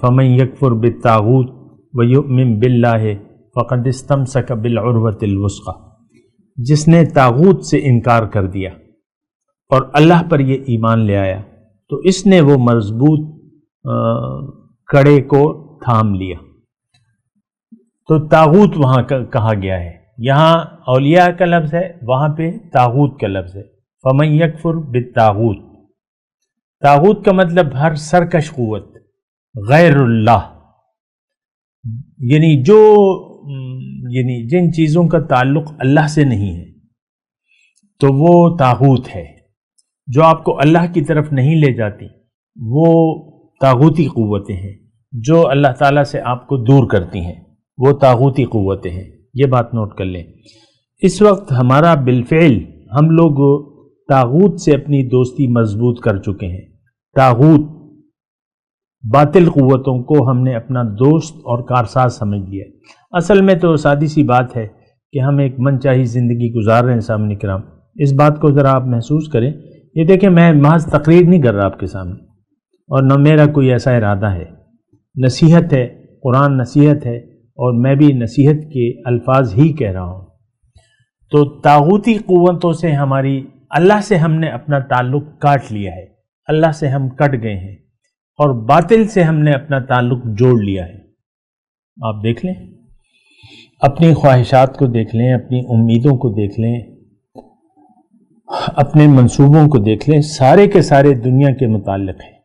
فمن یکفر بالطاغوت ویؤمن باللہ فقد استمسک بالعروۃ الوثقی، جس نے طاغوت سے انکار کر دیا اور اللہ پر یہ ایمان لے آیا تو اس نے وہ مضبوط کڑے کو تھام لیا۔ تو طاغوت وہاں کہا گیا ہے، یہاں اولیاء کا لفظ ہے، وہاں پہ طاغوت کا لفظ ہے۔ فمن یکفر بالطاغوت، طاغوت کا مطلب ہر سرکش قوت، غیر اللہ، یعنی جن چیزوں کا تعلق اللہ سے نہیں ہے تو وہ طاغوت ہے۔ جو آپ کو اللہ کی طرف نہیں لے جاتی وہ طاغوتی قوتیں ہیں، جو اللہ تعالیٰ سے آپ کو دور کرتی ہیں وہ طاغوتی قوتیں ہیں۔ یہ بات نوٹ کر لیں۔ اس وقت ہمارا بالفعل ہم لوگ طاغوت سے اپنی دوستی مضبوط کر چکے ہیں۔ طاغوت باطل قوتوں کو ہم نے اپنا دوست اور کارساز سمجھ لیا۔ اصل میں تو سادی سی بات ہے کہ ہم ایک من چاہی زندگی گزار رہے ہیں۔ سامنے کرام، اس بات کو ذرا آپ محسوس کریں۔ یہ دیکھیں، میں محض تقریر نہیں کر رہا آپ کے سامنے، اور نہ میرا کوئی ایسا ارادہ ہے، نصیحت ہے، قرآن نصیحت ہے، اور میں بھی نصیحت کے الفاظ ہی کہہ رہا ہوں۔ تو طاغوتی قوتوں سے اللہ سے ہم نے اپنا تعلق کاٹ لیا ہے، اللہ سے ہم کٹ گئے ہیں، اور باطل سے ہم نے اپنا تعلق جوڑ لیا ہے۔ آپ دیکھ لیں، اپنی خواہشات کو دیکھ لیں، اپنی امیدوں کو دیکھ لیں، اپنے منصوبوں کو دیکھ لیں، سارے کے سارے دنیا کے متعلق ہیں۔